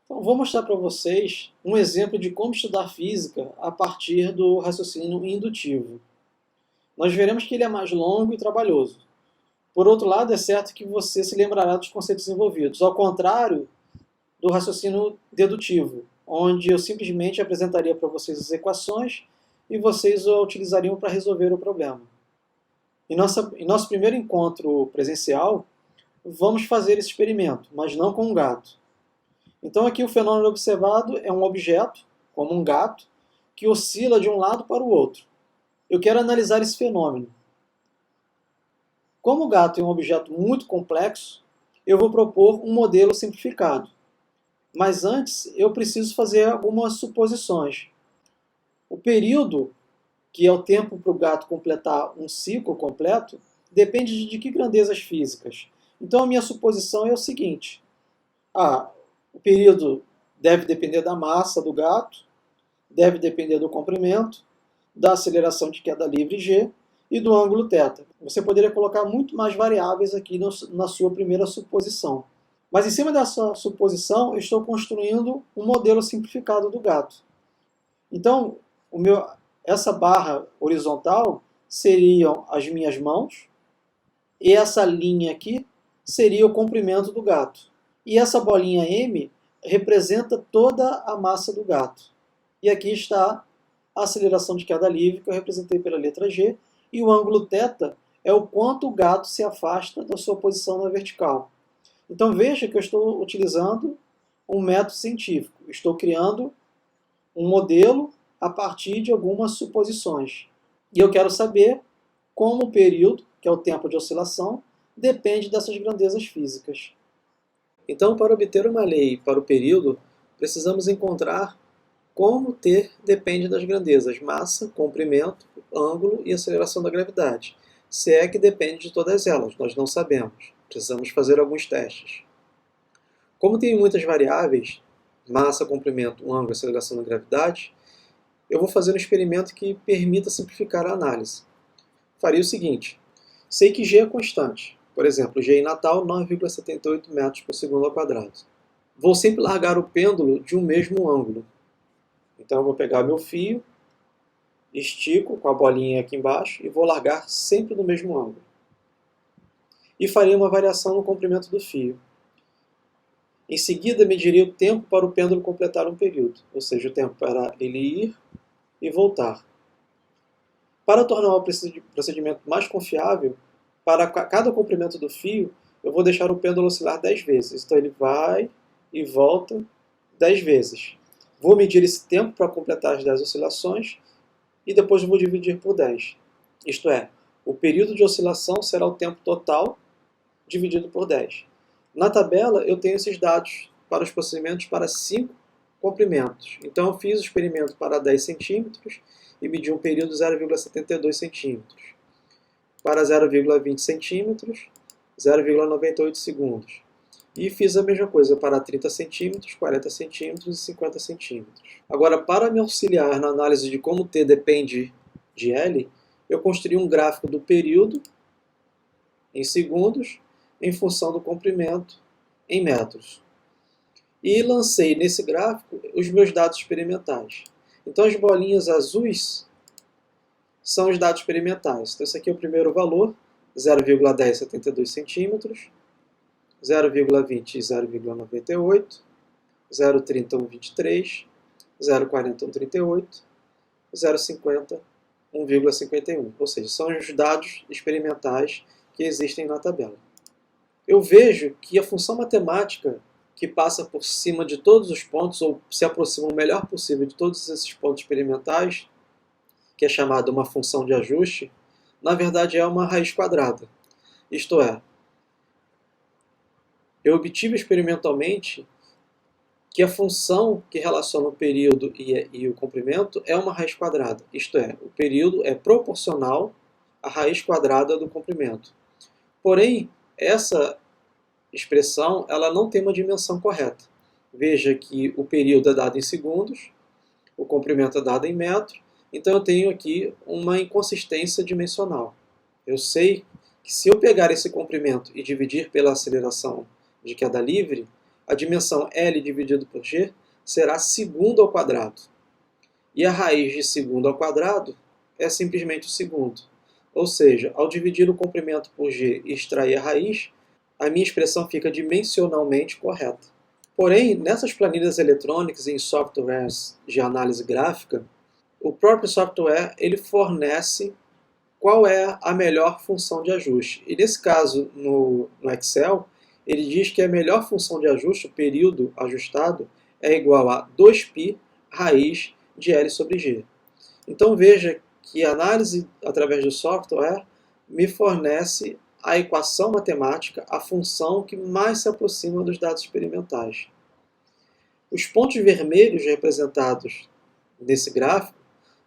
Então, vou mostrar para vocês um exemplo de como estudar física a partir do raciocínio indutivo. Nós veremos que ele é mais longo e trabalhoso. Por outro lado, é certo que você se lembrará dos conceitos envolvidos, ao contrário do raciocínio dedutivo, onde eu simplesmente apresentaria para vocês as equações e vocês a utilizariam para resolver o problema. Em nosso primeiro encontro presencial, vamos fazer esse experimento, mas não com um gato. Então aqui o fenômeno observado é um objeto, como um gato, que oscila de um lado para o outro. Eu quero analisar esse fenômeno. Como o gato é um objeto muito complexo, eu vou propor um modelo simplificado. Mas antes eu preciso fazer algumas suposições. O período, que é o tempo para o gato completar um ciclo completo, depende de que grandezas físicas. Então a minha suposição é o seguinte. O período deve depender da massa do gato, deve depender do comprimento, da aceleração de queda livre g e do ângulo θ. Você poderia colocar muito mais variáveis aqui na sua primeira suposição. Mas em cima dessa suposição, eu estou construindo um modelo simplificado do gato. Então, essa barra horizontal seriam as minhas mãos, e essa linha aqui seria o comprimento do gato. E essa bolinha M representa toda a massa do gato. E aqui está a aceleração de queda livre, que eu representei pela letra G, e o ângulo θ é o quanto o gato se afasta da sua posição na vertical. Então veja que eu estou utilizando um método científico. Estou criando um modelo a partir de algumas suposições. E eu quero saber como o período, que é o tempo de oscilação, depende dessas grandezas físicas. Então, para obter uma lei para o período, precisamos encontrar como t depende das grandezas massa, comprimento, ângulo e aceleração da gravidade. Se é que depende de todas elas, nós não sabemos. Precisamos fazer alguns testes. Como tem muitas variáveis, massa, comprimento, ângulo e aceleração da gravidade, eu vou fazer um experimento que permita simplificar a análise. Faria o seguinte, sei que g é constante. Por exemplo, g em Natal, 9,78 metros por segundo ao quadrado. Vou sempre largar o pêndulo de um mesmo ângulo. Então eu vou pegar meu fio, estico com a bolinha aqui embaixo e vou largar sempre no mesmo ângulo. E farei uma variação no comprimento do fio. Em seguida, mediria o tempo para o pêndulo completar um período, ou seja, o tempo para ele ir e voltar. Para tornar o procedimento mais confiável, para cada comprimento do fio, eu vou deixar o pêndulo oscilar 10 vezes. Então ele vai e volta 10 vezes. Vou medir esse tempo para completar as 10 oscilações e depois vou dividir por 10. Isto é, o período de oscilação será o tempo total dividido por 10. Na tabela eu tenho esses dados para os procedimentos para 5 comprimentos. Então eu fiz o experimento para 10 centímetros e medi um período de 0,72 centímetros. Para 0,20 centímetros, 0,98 segundos. E fiz a mesma coisa para 30 centímetros, 40 centímetros e 50 centímetros. Agora, para me auxiliar na análise de como t depende de L, eu construí um gráfico do período em segundos em função do comprimento em metros. E lancei nesse gráfico os meus dados experimentais. Então as bolinhas azuis são os dados experimentais. Então esse aqui é o primeiro valor, 0,1072 centímetros, 0,20 e 0,98, 0,30 1,23, 0,40 1,38, 0,50 1,51. Ou seja, são os dados experimentais que existem na tabela. Eu vejo que a função matemática que passa por cima de todos os pontos, ou se aproxima o melhor possível de todos esses pontos experimentais, que é chamada uma função de ajuste, na verdade é uma raiz quadrada. Isto é, eu obtive experimentalmente que a função que relaciona o período e o comprimento é uma raiz quadrada. Isto é, o período é proporcional à raiz quadrada do comprimento. Porém, essa expressão ela não tem uma dimensão correta. Veja que o período é dado em segundos, o comprimento é dado em metro, então eu tenho aqui uma inconsistência dimensional. Eu sei que se eu pegar esse comprimento e dividir pela aceleração de queda livre, a dimensão L dividido por G será segundo ao quadrado. E a raiz de segundo ao quadrado é simplesmente o segundo. Ou seja, ao dividir o comprimento por G e extrair a raiz, a minha expressão fica dimensionalmente correta. Porém, nessas planilhas eletrônicas e em softwares de análise gráfica, o próprio software ele fornece qual é a melhor função de ajuste. E nesse caso, no Excel, ele diz que a melhor função de ajuste, o período ajustado, é igual a 2π raiz de L sobre G. Então veja que a análise através do software me fornece a equação matemática, a função que mais se aproxima dos dados experimentais. Os pontos vermelhos representados nesse gráfico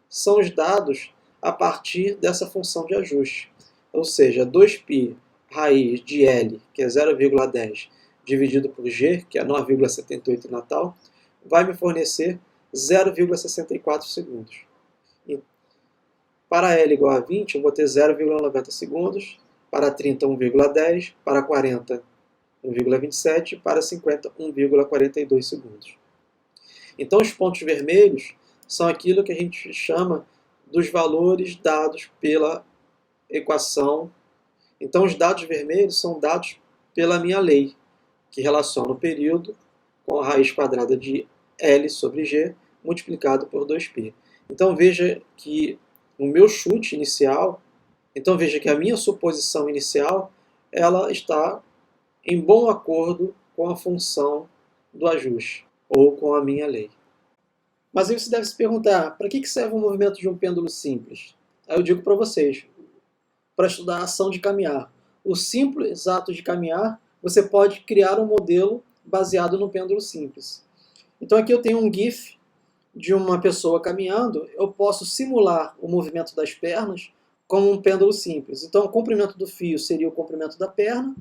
são os dados a partir dessa função de ajuste. Ou seja, 2π raiz de L, que é 0,10, dividido por G, que é 9,78 em Natal, vai me fornecer 0,64 segundos. E para L igual a 20, eu vou ter 0,90 segundos, para 30, 1,10, para 40, 1,27, para 50, 1,42 segundos. Então, os pontos vermelhos são aquilo que a gente chama dos valores dados pela equação. Então, os dados vermelhos são dados pela minha lei, que relaciona o período com a raiz quadrada de L sobre G multiplicado por 2π. Então, veja que o meu chute inicial, veja que a minha suposição inicial, ela está em bom acordo com a função do ajuste, ou com a minha lei. Mas aí você deve se perguntar, para que serve o movimento de um pêndulo simples? Aí eu digo para vocês, para estudar a ação de caminhar. O simples ato de caminhar, você pode criar um modelo baseado no pêndulo simples. Então aqui eu tenho um GIF de uma pessoa caminhando, eu posso simular o movimento das pernas como um pêndulo simples. Então o comprimento do fio seria o comprimento da perna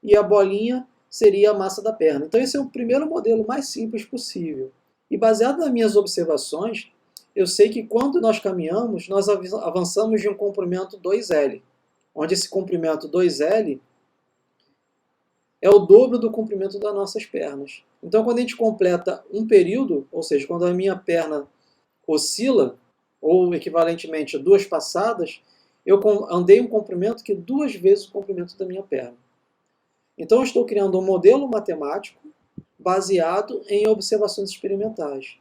e a bolinha seria a massa da perna. Então esse é o primeiro modelo mais simples possível. E baseado nas minhas observações, eu sei que quando nós caminhamos, nós avançamos de um comprimento 2L, onde esse comprimento 2L é o dobro do comprimento das nossas pernas. Então, quando a gente completa um período, ou seja, quando a minha perna oscila, ou equivalentemente a 2 passadas, eu andei um comprimento que é 2 vezes o comprimento da minha perna. Então, eu estou criando um modelo matemático baseado em observações experimentais.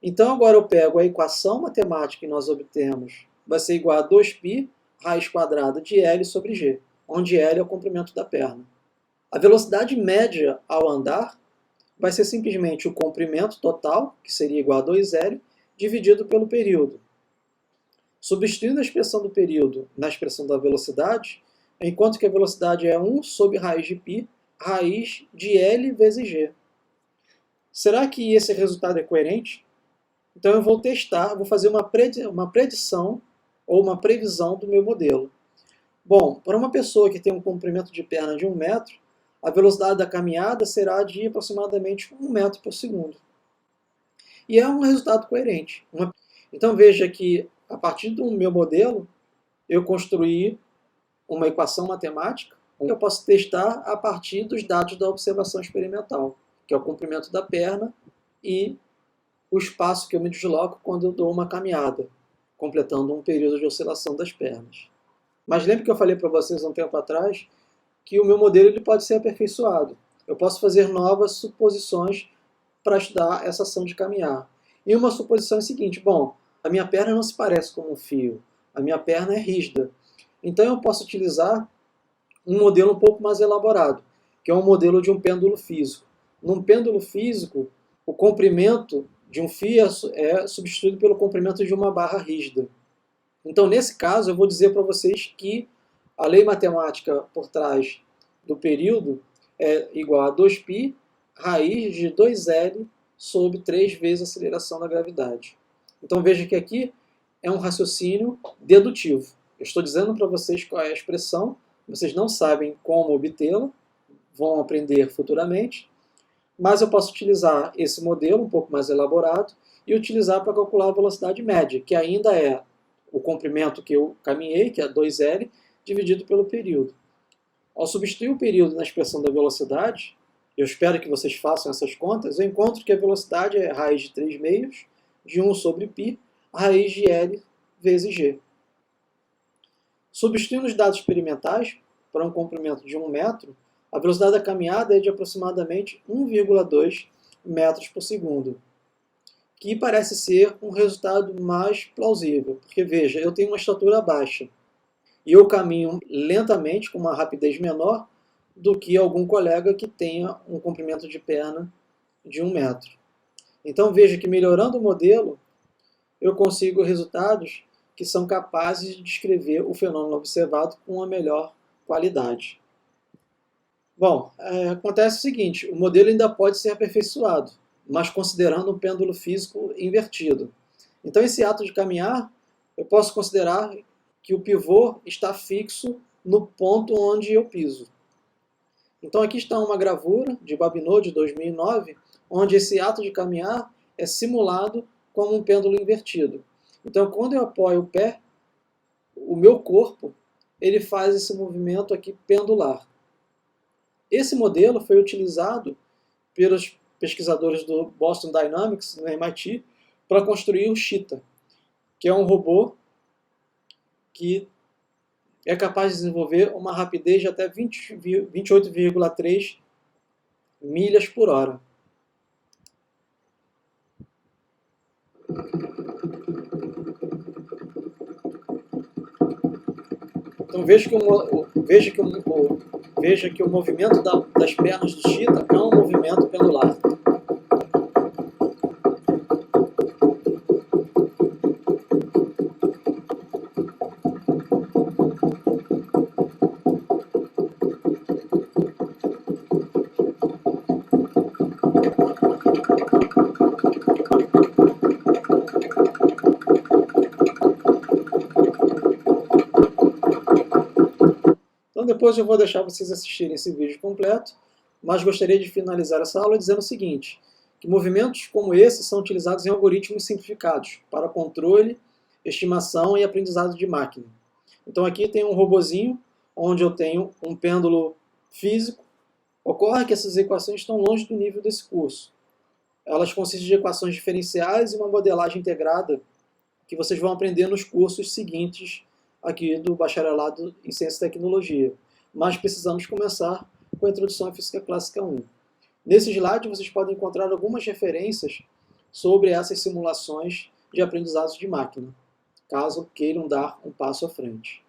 Então, agora eu pego a equação matemática que nós obtemos, vai ser igual a 2π raiz quadrada de L sobre G, onde L é o comprimento da perna. A velocidade média ao andar vai ser simplesmente o comprimento total, que seria igual a 2L, dividido pelo período. Substituindo a expressão do período na expressão da velocidade, enquanto que a velocidade é 1 sobre raiz de π, raiz de L vezes G. Será que esse resultado é coerente? Então eu vou testar, vou fazer uma predição ou uma previsão do meu modelo. Bom, para uma pessoa que tem um comprimento de perna de 1 metro, a velocidade da caminhada será de aproximadamente 1 metro por segundo. E é um resultado coerente. Então veja que, a partir do meu modelo, eu construí uma equação matemática que eu posso testar a partir dos dados da observação experimental, que é o comprimento da perna e o espaço que eu me desloco quando eu dou uma caminhada, completando um período de oscilação das pernas. Mas lembre que eu falei para vocês há um tempo atrás que o meu modelo ele pode ser aperfeiçoado. Eu posso fazer novas suposições para estudar essa ação de caminhar. E uma suposição é a seguinte, bom, a minha perna não se parece com um fio, a minha perna é rígida. Então eu posso utilizar um modelo um pouco mais elaborado, que é um modelo de um pêndulo físico. Num pêndulo físico, o comprimento de um fio é substituído pelo comprimento de uma barra rígida. Então, nesse caso, eu vou dizer para vocês que a lei matemática por trás do período é igual a 2π raiz de 2L sobre 3 vezes a aceleração da gravidade. Então, veja que aqui é um raciocínio dedutivo. Eu estou dizendo para vocês qual é a expressão, vocês não sabem como obtê-la, vão aprender futuramente, mas eu posso utilizar esse modelo um pouco mais elaborado e utilizar para calcular a velocidade média, que ainda é o comprimento que eu caminhei, que é 2L, dividido pelo período. Ao substituir o período na expressão da velocidade, eu espero que vocês façam essas contas, eu encontro que a velocidade é raiz de 3 meios de 1 sobre π, raiz de L vezes G. Substituindo os dados experimentais para um comprimento de 1 metro, a velocidade da caminhada é de aproximadamente 1,2 metros por segundo, que parece ser um resultado mais plausível, porque veja, eu tenho uma estatura baixa e eu caminho lentamente com uma rapidez menor do que algum colega que tenha um comprimento de perna de 1 metro. Então veja que melhorando o modelo, eu consigo resultados que são capazes de descrever o fenômeno observado com uma melhor qualidade. Bom, acontece o seguinte, o modelo ainda pode ser aperfeiçoado, mas considerando um pêndulo físico invertido. Então esse ato de caminhar, eu posso considerar que o pivô está fixo no ponto onde eu piso. Então aqui está uma gravura de Babineau de 2009, onde esse ato de caminhar é simulado como um pêndulo invertido. Então quando eu apoio o pé, o meu corpo ele faz esse movimento aqui pendular. Esse modelo foi utilizado pelos pesquisadores do Boston Dynamics, no MIT, para construir o Cheetah, que é um robô que é capaz de desenvolver uma rapidez de até 28,3 milhas por hora. Então veja que o movimento das pernas do Cheetah é um movimento pendular. Então depois eu vou deixar vocês assistirem esse vídeo completo, mas gostaria de finalizar essa aula dizendo o seguinte, que movimentos como esse são utilizados em algoritmos simplificados para controle, estimação e aprendizado de máquina. Então aqui tem um robozinho, onde eu tenho um pêndulo físico. Ocorre que essas equações estão longe do nível desse curso. Elas consistem de equações diferenciais e uma modelagem integrada que vocês vão aprender nos cursos seguintes aqui do Bacharelado em Ciência e Tecnologia. Mas precisamos começar com a Introdução à Física Clássica 1. Nesse slide vocês podem encontrar algumas referências sobre essas simulações de aprendizado de máquina, caso queiram dar um passo à frente.